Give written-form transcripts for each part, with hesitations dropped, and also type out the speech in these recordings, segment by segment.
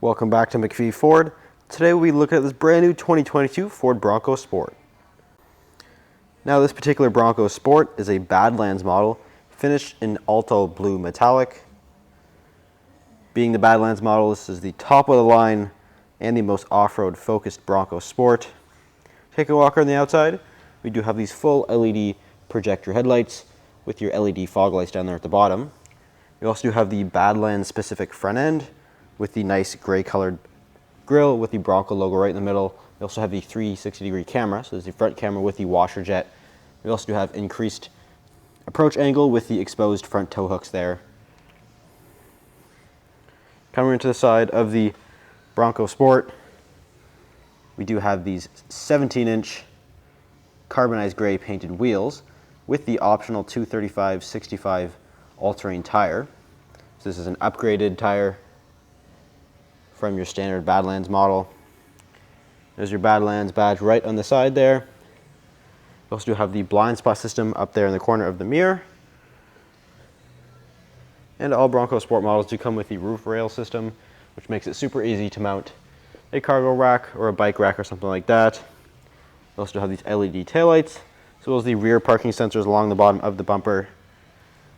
Welcome back to MacPhee Ford. Today we look at this brand new 2022 Ford Bronco Sport. Now this particular Bronco Sport is a Badlands model finished in Alto blue metallic. Being the Badlands model, this is the top of the line and the most off-road focused Bronco Sport. Take a walk around the outside. We do have these full LED projector headlights with your LED fog lights down there at the bottom. We also do have the Badlands specific front end with the nice gray colored grille with the Bronco logo right in the middle. We also have the 360-degree camera, so there's the front camera with the washer jet. We also do have increased approach angle with the exposed front tow hooks there. Coming into the side of the Bronco Sport, we do have these 17-inch carbonized gray painted wheels with the optional 235/65 all-terrain tire. So this is an upgraded tire from your standard Badlands model. There's your Badlands badge right on the side there. You also do have the blind spot system up there in the corner of the mirror. And all Bronco Sport models do come with the roof rail system, which makes it super easy to mount a cargo rack or a bike rack or something like that. We also do have these LED taillights, as well as the rear parking sensors along the bottom of the bumper.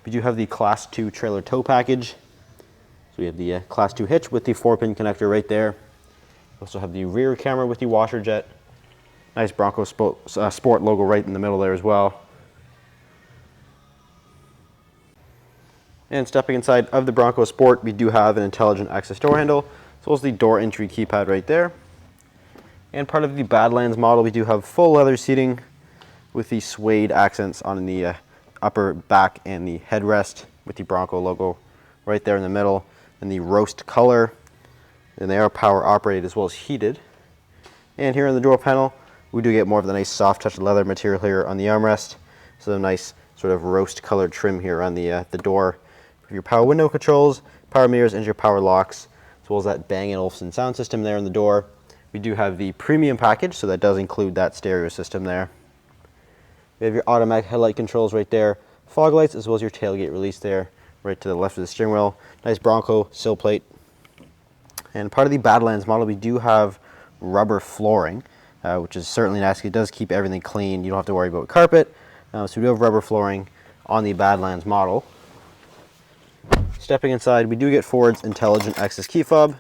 We do have the Class 2 trailer tow package. So we have the Class 2 hitch with the 4-pin connector right there. We also have the rear camera with the washer jet. Nice Bronco Sport logo right in the middle there as well. And stepping inside of the Bronco Sport, we do have an intelligent access door handle, as well as the door entry keypad right there. And part of the Badlands model, we do have full leather seating with the suede accents on the upper back and the headrest with the Bronco logo right there in the middle, and the roast color. And they are power operated as well as heated. And here on the door panel, we do get more of the nice soft touch leather material here on the armrest. So a nice sort of roast colored trim here on the door. Your power window controls, power mirrors, and your power locks, as well as that Bang & Olufsen sound system there on the door. We do have the premium package, so that does include that stereo system there. We have your automatic headlight controls right there, fog lights, as well as your tailgate release there, right to the left of the steering wheel. Nice Bronco sill plate. And part of the Badlands model, we do have rubber flooring, which is certainly nice. It does keep everything clean. You don't have to worry about carpet. So we do have rubber flooring on the Badlands model. Stepping inside, we do get Ford's intelligent access key fob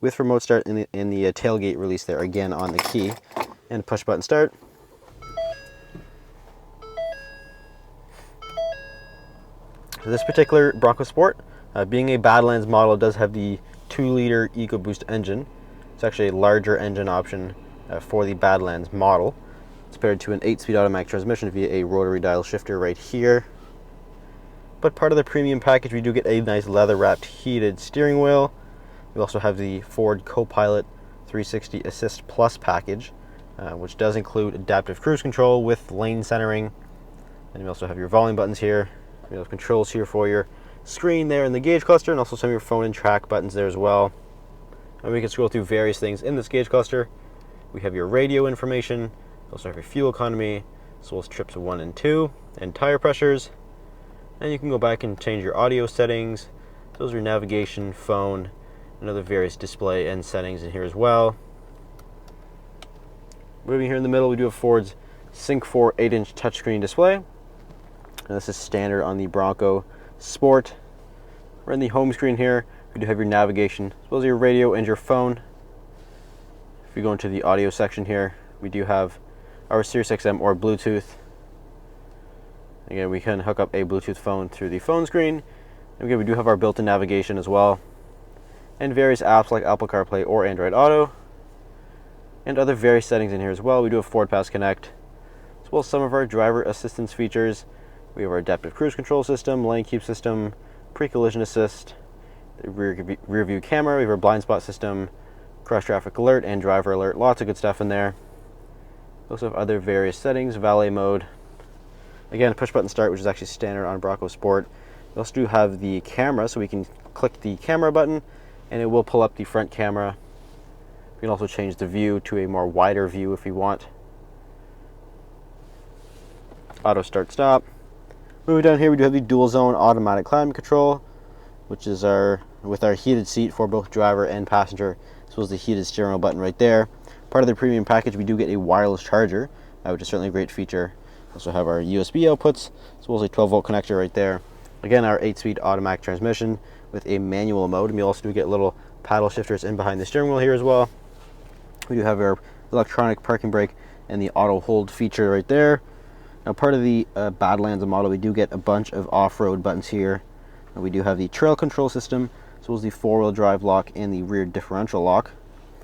with remote start in the tailgate release there again on the key, and push button start. This particular Bronco Sport, being a Badlands model, does have the 2-liter EcoBoost engine. It's actually a larger engine option for the Badlands model. It's paired to an 8-speed automatic transmission via a rotary dial shifter right here. But part of the premium package, we do get a nice leather-wrapped heated steering wheel. We also have the Ford Copilot 360 Assist Plus package, which does include adaptive cruise control with lane centering. And we also have your volume buttons here. We have controls here for your screen there in the gauge cluster, and also some of your phone and track buttons there as well. And we can scroll through various things in this gauge cluster. We have your radio information. We also have your fuel economy, as well as trips 1 and 2, and tire pressures. And you can go back and change your audio settings. Those are your navigation, phone, and other various display and settings in here as well. Moving here in the middle, we do have Ford's Sync 4 8-inch touchscreen display. And this is standard on the Bronco Sport. We're in the home screen here. We do have your navigation, as well as your radio and your phone. If we go into the audio section here, we do have our Sirius XM or Bluetooth. Again, we can hook up a Bluetooth phone through the phone screen. And again, we do have our built-in navigation as well, and various apps like Apple CarPlay or Android Auto, and other various settings in here as well. We do have Ford Pass Connect, as well as some of our driver assistance features. We have our adaptive cruise control system, lane keep system, pre-collision assist, the rear view camera. We have our blind spot system, cross traffic alert, and driver alert. Lots of good stuff in there. We also have other various settings, valet mode. Again, push button start, which is actually standard on Bronco Sport. We also do have the camera, so we can click the camera button and it will pull up the front camera. We can also change the view to a more wider view if we want. Auto start stop. Moving down here, we do have the dual zone automatic climate control, which is our with our heated seat for both driver and passenger, as well as the heated steering wheel button right there. Part of the premium package, we do get a wireless charger, which is certainly a great feature. We also have our USB outputs, as well as a 12-volt connector right there. Again, our 8-speed automatic transmission with a manual mode, and we also do get little paddle shifters in behind the steering wheel here as well. We do have our electronic parking brake and the auto hold feature right there. Now, part of the Badlands model, we do get a bunch of off-road buttons here. And we do have the trail control system, as well as the 4-wheel drive lock and the rear differential lock,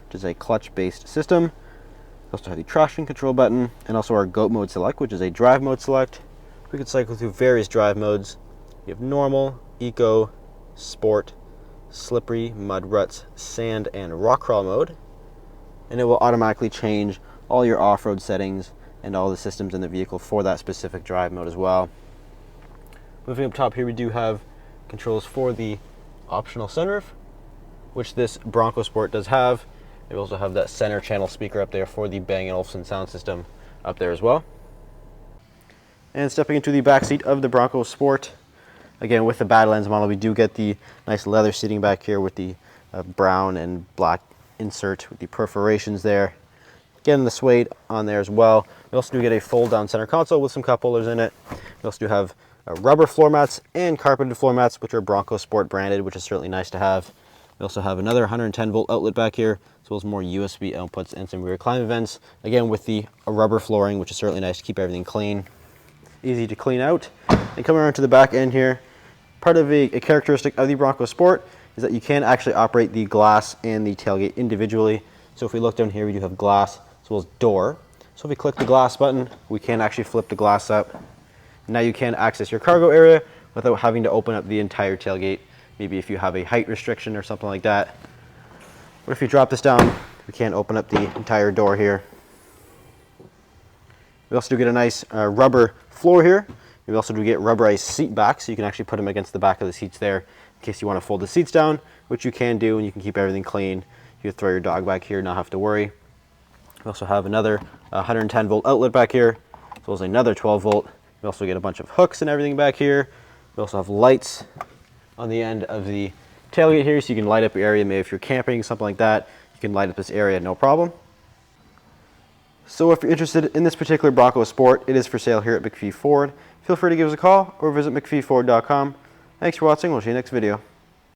which is a clutch-based system. We also have the traction control button, and also our GOAT mode select, which is a drive mode select. We can cycle through various drive modes. We have normal, eco, sport, slippery, mud ruts, sand, and rock crawl mode. And it will automatically change all your off-road settings and all the systems in the vehicle for that specific drive mode as well. Moving up top here, we do have controls for the optional sunroof, which this Bronco Sport does have. We also have that center channel speaker up there for the Bang & Olufsen sound system up there as well. And stepping into the back seat of the Bronco Sport, again with the Badlands model, we do get the nice leather seating back here with the brown and black insert with the perforations there. Again, the suede on there as well. We also do get a fold-down center console with some cup holders in it. We also do have rubber floor mats and carpeted floor mats, which are Bronco Sport branded, which is certainly nice to have. We also have another 110-volt outlet back here, as well as more USB outputs and some rear climate vents. Again, with the rubber flooring, which is certainly nice to keep everything clean. Easy to clean out. And coming around to the back end here, part of a characteristic of the Bronco Sport is that you can actually operate the glass and the tailgate individually. So if we look down here, we do have glass as well as door. So if we click the glass button, we can actually flip the glass up. Now you can access your cargo area without having to open up the entire tailgate. Maybe if you have a height restriction or something like that. But if you drop this down, we can open up the entire door here. We also do get a nice rubber floor here. We also do get rubberized seat backs, so you can actually put them against the back of the seats there in case you want to fold the seats down, which you can do, and you can keep everything clean. You can throw your dog back here, not have to worry. We also have another 110-volt outlet back here, as well as another 12-volt. We also get a bunch of hooks and everything back here. We also have lights on the end of the tailgate here, so you can light up your area. Maybe if you're camping, something like that, you can light up this area, no problem. So if you're interested in this particular Bronco Sport, it is for sale here at MacPhee Ford. Feel free to give us a call or visit MacPheeFord.com. Thanks for watching. We'll see you next video.